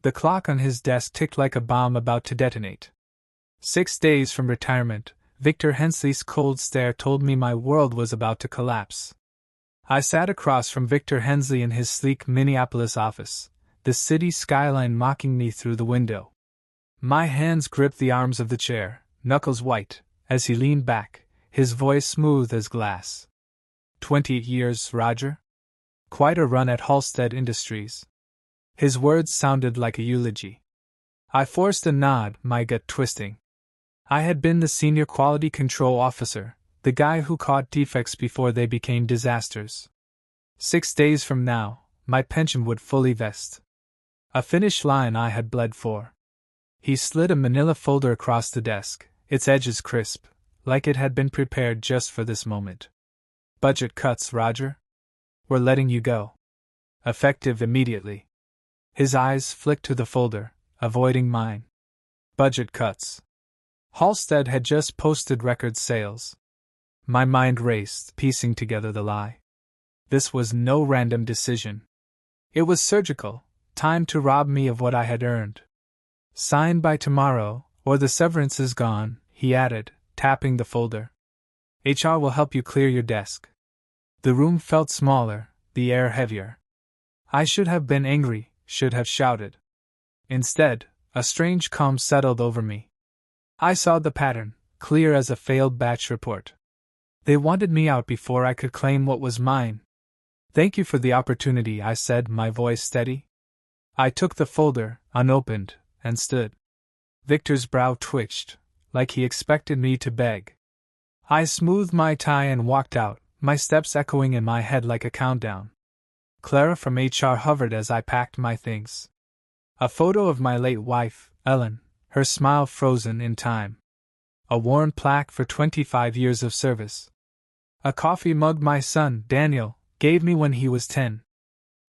The clock on his desk ticked like a bomb about to detonate. 6 days from retirement, Victor Hensley's cold stare told me my world was about to collapse. I sat across from Victor Hensley in his sleek Minneapolis office, the city skyline mocking me through the window. My hands gripped the arms of the chair, knuckles white, as he leaned back, his voice smooth as glass. 20 years, Roger? Quite a run at Halstead Industries. His words sounded like a eulogy. I forced a nod, my gut twisting. I had been the senior quality control officer, the guy who caught defects before they became disasters. 6 days from now, my pension would fully vest. A finish line I had bled for. He slid a manila folder across the desk, its edges crisp, like it had been prepared just for this moment. Budget cuts, Roger? We're letting you go. Effective immediately. His eyes flicked to the folder, avoiding mine. Budget cuts. Halstead had just posted record sales. My mind raced, piecing together the lie. This was no random decision. It was surgical, timed to rob me of what I had earned. Sign by tomorrow, or the severance is gone, he added, tapping the folder. HR will help you clear your desk. The room felt smaller, the air heavier. I should have been angry, should have shouted. Instead, a strange calm settled over me. I saw the pattern, clear as a failed batch report. They wanted me out before I could claim what was mine. Thank you for the opportunity, I said, my voice steady. I took the folder, unopened, and stood. Victor's brow twitched, like he expected me to beg. I smoothed my tie and walked out, my steps echoing in my head like a countdown. Clara from HR hovered as I packed my things. A photo of my late wife, Ellen, her smile frozen in time. A worn plaque for 25 years of service. A coffee mug my son, Daniel, gave me when he was 10.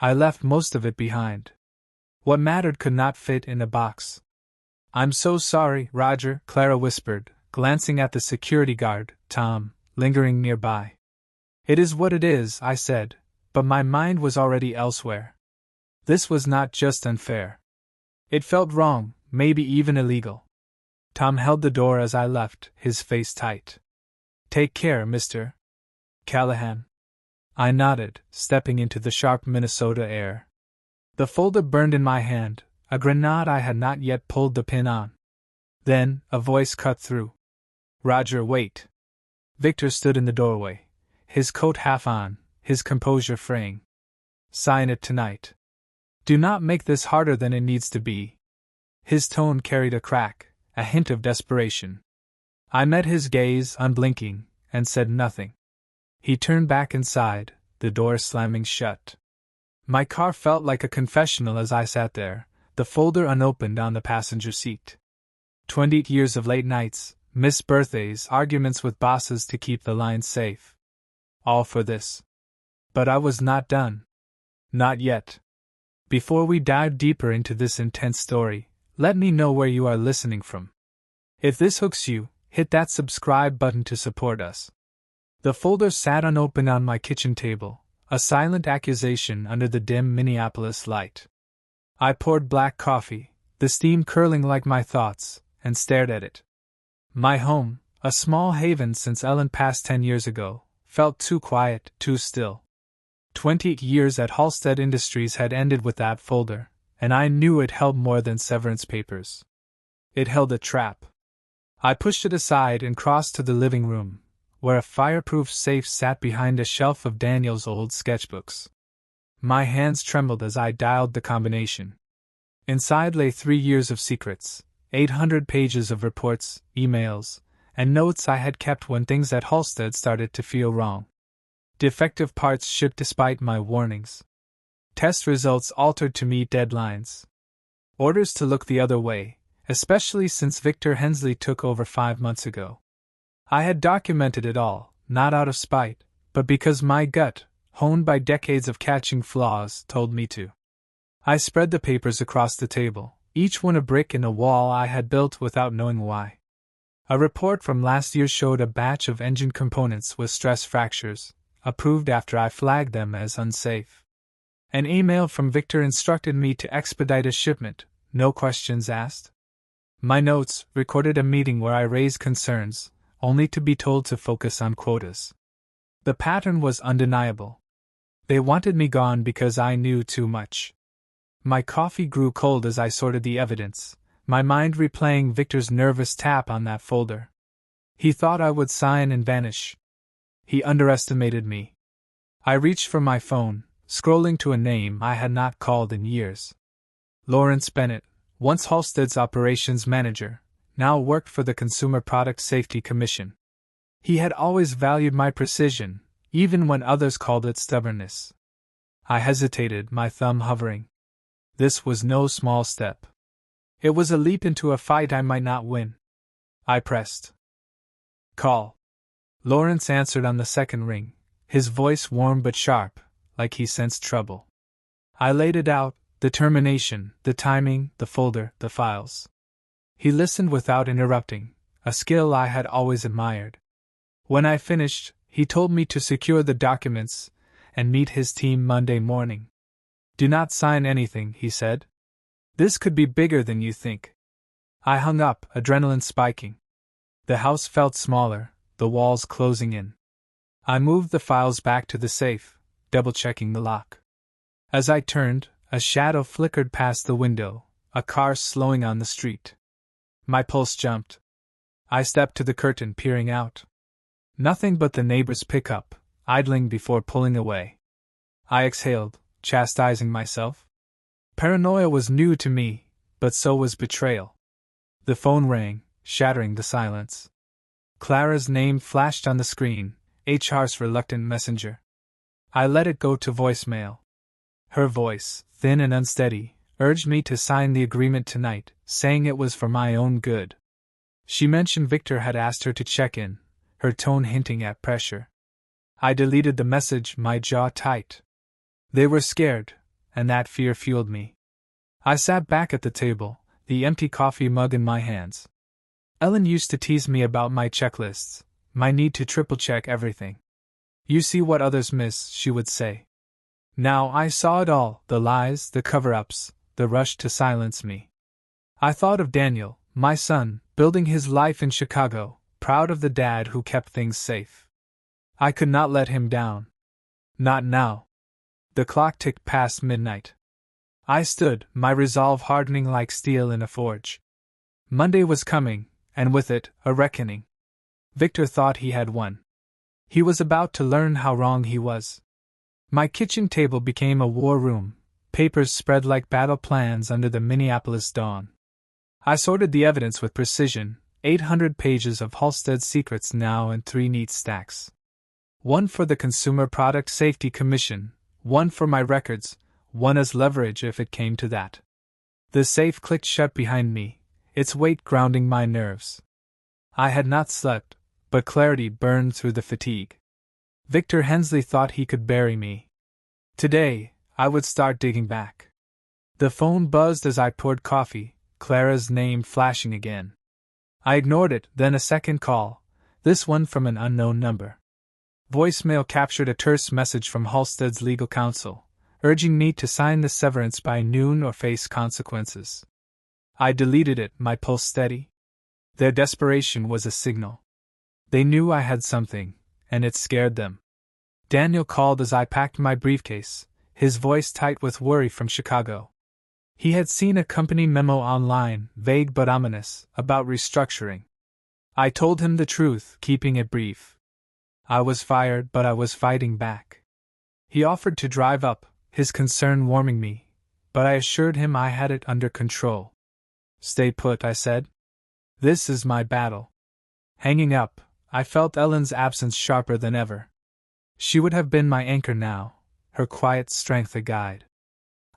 I left most of it behind. What mattered could not fit in a box. I'm so sorry, Roger, Clara whispered, glancing at the security guard, Tom, lingering nearby. It is what it is, I said, but my mind was already elsewhere. This was not just unfair. It felt wrong, maybe even illegal. Tom held the door as I left, his face tight. Take care, Mr. Callahan. I nodded, stepping into the sharp Minnesota air. The folder burned in my hand, a grenade I had not yet pulled the pin on. Then, a voice cut through. Roger, wait. Victor stood in the doorway, his coat half on, his composure fraying. Sign it tonight. Do not make this harder than it needs to be. His tone carried a crack, a hint of desperation. I met his gaze, unblinking, and said nothing. He turned back inside, the door slamming shut. My car felt like a confessional as I sat there, the folder unopened on the passenger seat. 20 years of late nights, missed birthdays, arguments with bosses to keep the line safe. All for this. But I was not done. Not yet. Before we dive deeper into this intense story, let me know where you are listening from. If this hooks you, hit that subscribe button to support us. The folder sat unopened on my kitchen table, a silent accusation under the dim Minneapolis light. I poured black coffee, the steam curling like my thoughts, and stared at it. My home, a small haven since Ellen passed 10 years ago, felt too quiet, too still. 20 years at Halstead Industries had ended with that folder, and I knew it held more than severance papers. It held a trap. I pushed it aside and crossed to the living room, where a fireproof safe sat behind a shelf of Daniel's old sketchbooks. My hands trembled as I dialed the combination. Inside lay 3 years of secrets, 800 pages of reports, emails, and notes I had kept when things at Halstead started to feel wrong. Defective parts shipped despite my warnings. Test results altered to meet deadlines. Orders to look the other way, especially since Victor Hensley took over 5 months ago. I had documented it all, not out of spite, but because my gut, honed by decades of catching flaws, told me to. I spread the papers across the table, each one a brick in a wall I had built without knowing why. A report from last year showed a batch of engine components with stress fractures, approved after I flagged them as unsafe. An email from Victor instructed me to expedite a shipment, No questions asked? My notes recorded a meeting where I raised concerns, only to be told to focus on quotas. The pattern was undeniable. They wanted me gone because I knew too much. My coffee grew cold as I sorted the evidence, my mind replaying Victor's nervous tap on that folder. He thought I would sign and vanish. He underestimated me. I reached for my phone, scrolling to a name I had not called in years. Lawrence Bennett, once Halstead's operations manager, now worked for the Consumer Product Safety Commission. He had always valued my precision, even when others called it stubbornness. I hesitated, my thumb hovering. This was no small step. It was a leap into a fight I might not win. I pressed. Call. Lawrence answered on the second ring, his voice warm but sharp, like he sensed trouble. I laid it out, the termination, the timing, the folder, the files. He listened without interrupting, a skill I had always admired. When I finished, he told me to secure the documents and meet his team Monday morning. Do not sign anything, he said. This could be bigger than you think. I hung up, adrenaline spiking. The house felt smaller, the walls closing in. I moved the files back to the safe, double-checking the lock. As I turned, a shadow flickered past the window, a car slowing on the street. My pulse jumped. I stepped to the curtain, peering out. Nothing but the neighbor's pickup, idling before pulling away. I exhaled, chastising myself. Paranoia was new to me, but so was betrayal. The phone rang, shattering the silence. Clara's name flashed on the screen, HR's reluctant messenger. I let it go to voicemail. Her voice, thin and unsteady, urged me to sign the agreement tonight, saying it was for my own good. She mentioned Victor had asked her to check in, her tone hinting at pressure. I deleted the message, my jaw tight. They were scared, and that fear fueled me. I sat back at the table, the empty coffee mug in my hands. Ellen used to tease me about my checklists, my need to triple-check everything. You see what others miss, she would say. Now I saw it all, the lies, the cover-ups, the rush to silence me. I thought of Daniel, my son, building his life in Chicago, proud of the dad who kept things safe. I could not let him down. Not now. The clock ticked past midnight. I stood, my resolve hardening like steel in a forge. Monday was coming, and with it, a reckoning. Victor thought he had won. He was about to learn how wrong he was. My kitchen table became a war room, papers spread like battle plans under the Minneapolis dawn. I sorted the evidence with precision, 800 pages of Halstead's secrets now in 3 neat stacks. One for the Consumer Product Safety Commission, one for my records, one as leverage if it came to that. The safe clicked shut behind me, its weight grounding my nerves. I had not slept, but clarity burned through the fatigue. Victor Hensley thought he could bury me. Today, I would start digging back. The phone buzzed as I poured coffee, Clara's name flashing again. I ignored it, then a second call, this one from an unknown number. Voicemail captured a terse message from Halstead's legal counsel, urging me to sign the severance by noon or face consequences. I deleted it, my pulse steady. Their desperation was a signal. They knew I had something, and it scared them. Daniel called as I packed my briefcase, his voice tight with worry from Chicago. He had seen a company memo online, vague but ominous, about restructuring. I told him the truth, keeping it brief. I was fired, but I was fighting back. He offered to drive up, his concern warming me, but I assured him I had it under control. Stay put, I said. This is my battle. Hanging up, I felt Ellen's absence sharper than ever. She would have been my anchor now, her quiet strength a guide.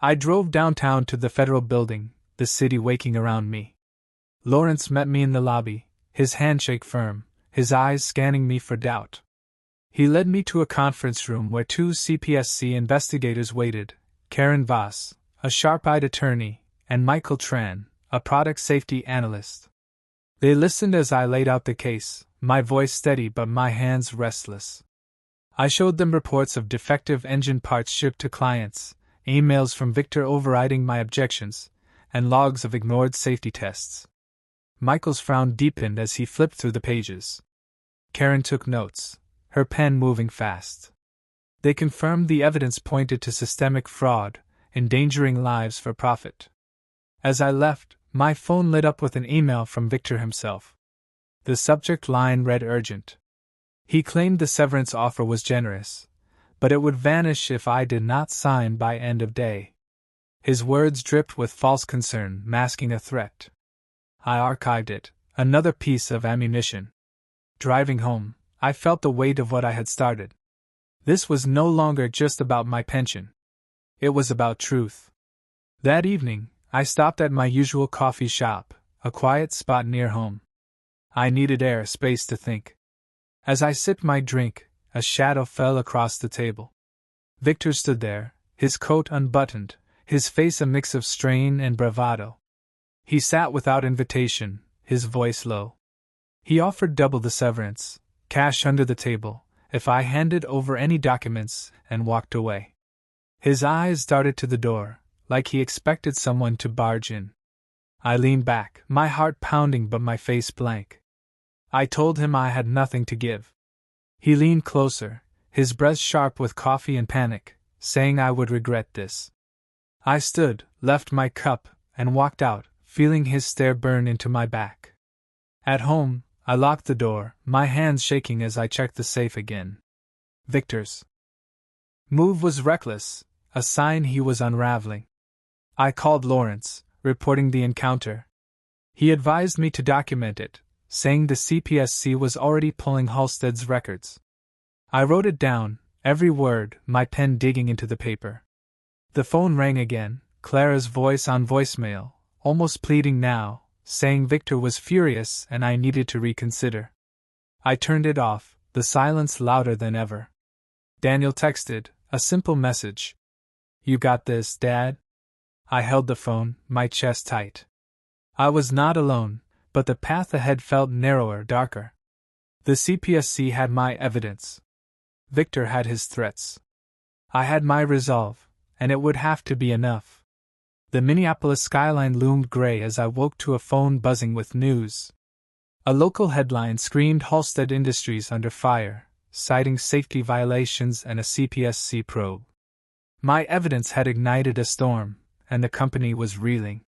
I drove downtown to the Federal Building, the city waking around me. Lawrence met me in the lobby, his handshake firm, his eyes scanning me for doubt. He led me to a conference room where 2 CPSC investigators waited, Karen Voss, a sharp-eyed attorney, and Michael Tran, a product safety analyst. They listened as I laid out the case, my voice steady but my hands restless. I showed them reports of defective engine parts shipped to clients, emails from Victor overriding my objections, and logs of ignored safety tests. Michael's frown deepened as he flipped through the pages. Karen took notes, her pen moving fast. They confirmed the evidence pointed to systemic fraud, endangering lives for profit. As I left, my phone lit up with an email from Victor himself. The subject line read urgent. He claimed the severance offer was generous, but it would vanish if I did not sign by end of day. His words dripped with false concern, masking a threat. I archived it, another piece of ammunition. Driving home, I felt the weight of what I had started. This was no longer just about my pension. It was about truth. That evening, I stopped at my usual coffee shop, a quiet spot near home. I needed air, space to think. As I sipped my drink, a shadow fell across the table. Victor stood there, his coat unbuttoned, his face a mix of strain and bravado. He sat without invitation, his voice low. He offered double the severance, cash under the table, if I handed over any documents, and walked away. His eyes darted to the door, like he expected someone to barge in. I leaned back, my heart pounding but my face blank. I told him I had nothing to give. He leaned closer, his breath sharp with coffee and panic, saying I would regret this. I stood, left my cup, and walked out, feeling his stare burn into my back. At home, I locked the door, my hands shaking as I checked the safe again. Victor's move was reckless, a sign he was unraveling. I called Lawrence, reporting the encounter. He advised me to document it, saying the CPSC was already pulling Halstead's records. I wrote it down, every word, my pen digging into the paper. The phone rang again, Clara's voice on voicemail, almost pleading now, saying Victor was furious and I needed to reconsider. I turned it off, the silence louder than ever. Daniel texted, a simple message. You got this, Dad? I held the phone, my chest tight. I was not alone, but the path ahead felt narrower, darker. The CPSC had my evidence. Victor had his threats. I had my resolve, and it would have to be enough. The Minneapolis skyline loomed gray as I woke to a phone buzzing with news. A local headline screamed Halstead Industries under fire, citing safety violations and a CPSC probe. My evidence had ignited a storm, and the company was reeling.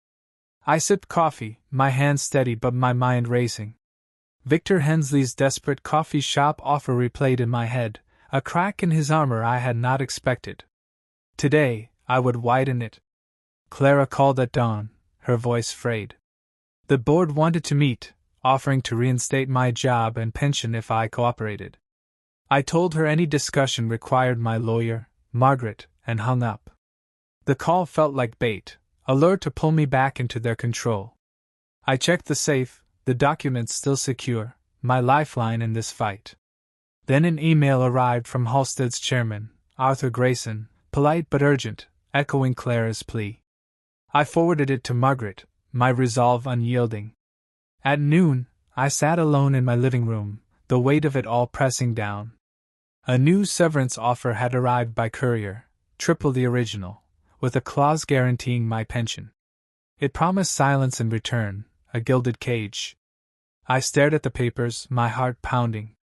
I sipped coffee, my hands steady but my mind racing. Victor Hensley's desperate coffee shop offer replayed in my head, a crack in his armor I had not expected. Today, I would widen it. Clara called at dawn, her voice frayed. The board wanted to meet, offering to reinstate my job and pension if I cooperated. I told her any discussion required my lawyer, Margaret, and hung up. The call felt like bait, a lure to pull me back into their control. I checked the safe, the documents still secure, my lifeline in this fight. Then an email arrived from Halstead's chairman, Arthur Grayson, polite but urgent, echoing Clara's plea. I forwarded it to Margaret, my resolve unyielding. At noon, I sat alone in my living room, the weight of it all pressing down. A new severance offer had arrived by courier, triple the original, with a clause guaranteeing my pension. It promised silence in return, a gilded cage. I stared at the papers, my heart pounding.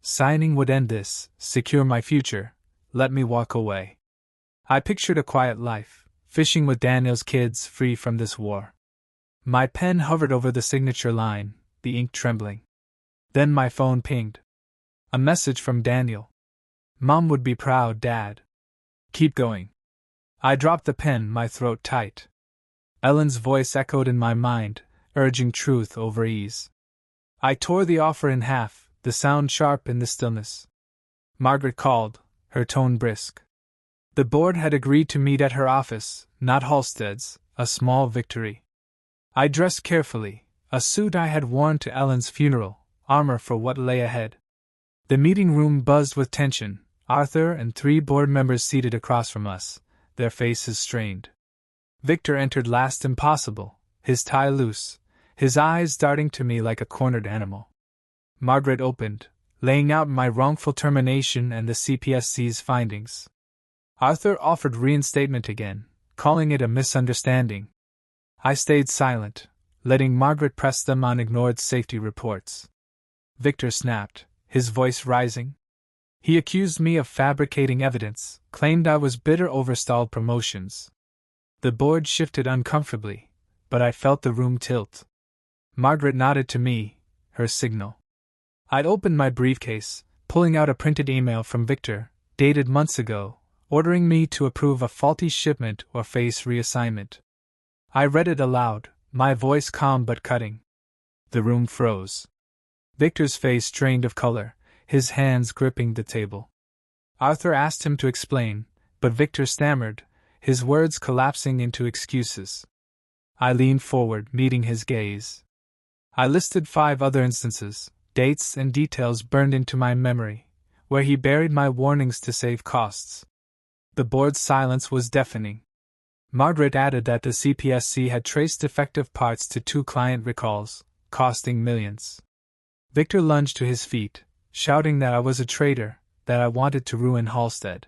Signing would end this, secure my future, let me walk away. I pictured a quiet life, fishing with Daniel's kids, free from this war. My pen hovered over the signature line, the ink trembling. Then my phone pinged. A message from Daniel. Mom would be proud, Dad. Keep going. I dropped the pen, my throat tight. Ellen's voice echoed in my mind, urging truth over ease. I tore the offer in half, the sound sharp in the stillness. Margaret called, her tone brisk. The board had agreed to meet at her office, not Halstead's, a small victory. I dressed carefully, a suit I had worn to Ellen's funeral, armor for what lay ahead. The meeting room buzzed with tension, Arthur and 3 board members seated across from us, their faces strained. Victor entered last, impossible, his tie loose, his eyes darting to me like a cornered animal. Margaret opened, laying out my wrongful termination and the CPSC's findings. Arthur offered reinstatement again, calling it a misunderstanding. I stayed silent, letting Margaret press them on ignored safety reports. Victor snapped, his voice rising. He accused me of fabricating evidence, claimed I was bitter over stalled promotions. The board shifted uncomfortably, but I felt the room tilt. Margaret nodded to me, her signal. I'd opened my briefcase, pulling out a printed email from Victor, dated months ago, ordering me to approve a faulty shipment or face reassignment. I read it aloud, my voice calm but cutting. The room froze. Victor's face drained of color, his hands gripping the table. Arthur asked him to explain, but Victor stammered, his words collapsing into excuses. I leaned forward, meeting his gaze. I listed 5 other instances, dates and details burned into my memory, where he buried my warnings to save costs. The board's silence was deafening. Margaret added that the CPSC had traced defective parts to 2 client recalls, costing millions. Victor lunged to his feet, shouting that I was a traitor, that I wanted to ruin Halstead.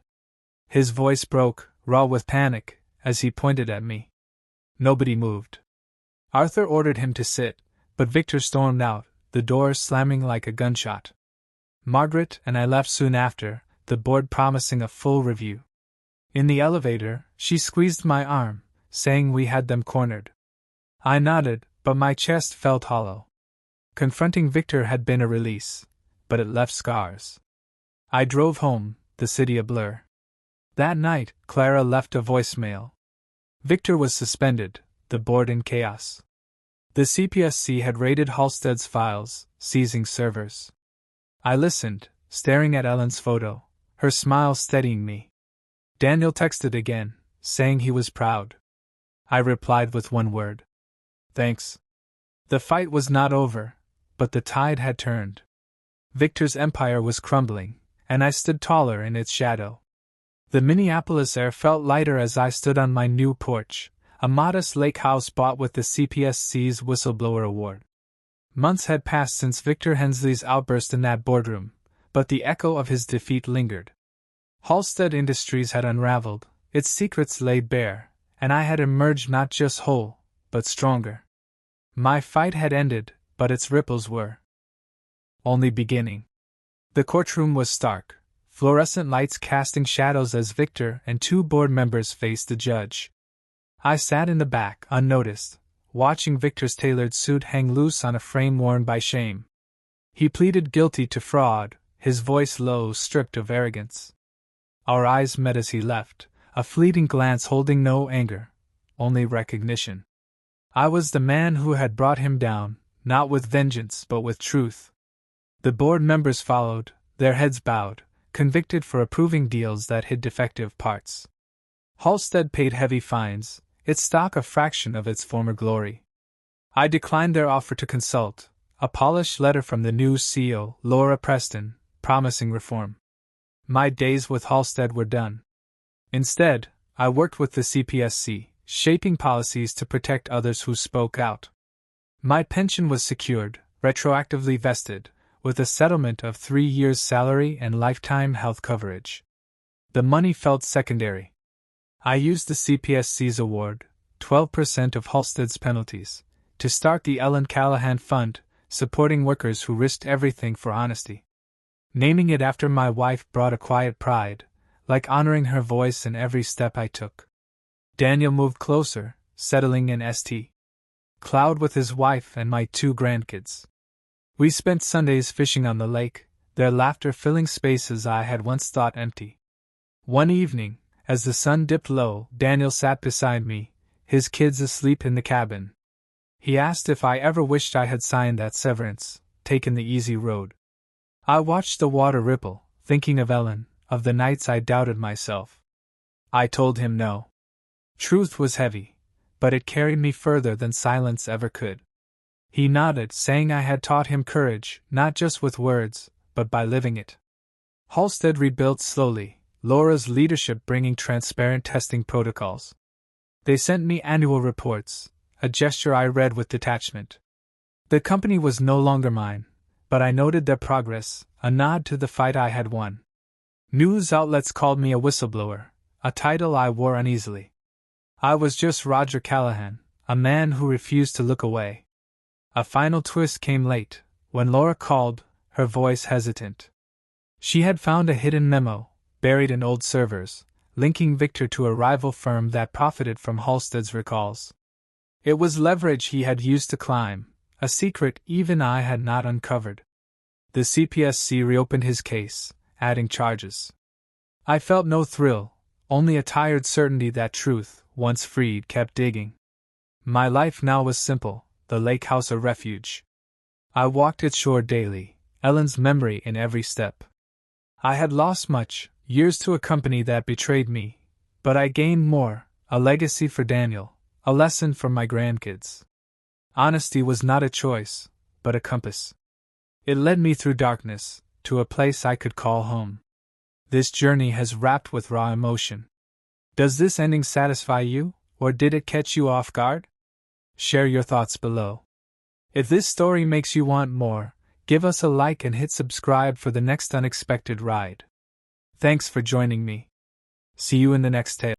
His voice broke, raw with panic, as he pointed at me. Nobody moved. Arthur ordered him to sit, but Victor stormed out, the door slamming like a gunshot. Margaret and I left soon after, the board promising a full review. In the elevator, she squeezed my arm, saying we had them cornered. I nodded, but my chest felt hollow. Confronting Victor had been a release, but it left scars. I drove home, the city a blur. That night, Clara left a voicemail. Victor was suspended, the board in chaos. The CPSC had raided Halstead's files, seizing servers. I listened, staring at Ellen's photo, her smile steadying me. Daniel texted again, saying he was proud. I replied with one word. Thanks. The fight was not over, but the tide had turned. Victor's empire was crumbling, and I stood taller in its shadow. The Minneapolis air felt lighter as I stood on my new porch, a modest lake house bought with the CPSC's Whistleblower Award. Months had passed since Victor Hensley's outburst in that boardroom, but the echo of his defeat lingered. Halstead Industries had unraveled, its secrets laid bare, and I had emerged not just whole, but stronger. My fight had ended, but its ripples were only beginning. The courtroom was stark, fluorescent lights casting shadows as Victor and 2 board members faced the judge. I sat in the back, unnoticed, watching Victor's tailored suit hang loose on a frame worn by shame. He pleaded guilty to fraud, his voice low, stripped of arrogance. Our eyes met as he left, a fleeting glance holding no anger, only recognition. I was the man who had brought him down, not with vengeance but with truth. The board members followed, their heads bowed, convicted for approving deals that hid defective parts. Halstead paid heavy fines, its stock a fraction of its former glory. I declined their offer to consult, a polished letter from the new CEO, Laura Preston, promising reform. My days with Halstead were done. Instead, I worked with the CPSC, shaping policies to protect others who spoke out. My pension was secured, retroactively vested, with a settlement of 3 years' salary and lifetime health coverage. The money felt secondary. I used the CPSC's award, 12% of Halstead's penalties, to start the Ellen Callahan Fund, supporting workers who risked everything for honesty. Naming it after my wife brought a quiet pride, like honoring her voice in every step I took. Daniel moved closer, settling in St. Cloud with his wife and my 2 grandkids. We spent Sundays fishing on the lake, their laughter filling spaces I had once thought empty. One evening, as the sun dipped low, Daniel sat beside me, his kids asleep in the cabin. He asked if I ever wished I had signed that severance, taken the easy road. I watched the water ripple, thinking of Ellen, of the nights I doubted myself. I told him no. Truth was heavy, but it carried me further than silence ever could. He nodded, saying I had taught him courage, not just with words, but by living it. Halstead rebuilt slowly, Laura's leadership bringing transparent testing protocols. They sent me annual reports, a gesture I read with detachment. The company was no longer mine, but I noted their progress, a nod to the fight I had won. News outlets called me a whistleblower, a title I wore uneasily. I was just Roger Callahan, A man who refused to look away. A final twist came late, when Laura called, her voice hesitant. She had found a hidden memo, buried in old servers, linking Victor to a rival firm that profited from Halstead's recalls. It was leverage he had used to climb, a secret even I had not uncovered. The CPSC reopened his case, adding charges. I felt no thrill, only a tired certainty that truth, once freed, kept digging. My life now was simple, the lake house a refuge. I walked its shore daily, Ellen's memory in every step. I had lost much, years to a company that betrayed me, but I gained more, a legacy for Daniel, a lesson for my grandkids. Honesty was not a choice, but a compass. It led me through darkness, to a place I could call home. This journey has wrapped with raw emotion. Does this ending satisfy you, or did it catch you off guard? Share your thoughts below. If this story makes you want more, give us a like and hit subscribe for the next unexpected ride. Thanks for joining me. See you in the next tale.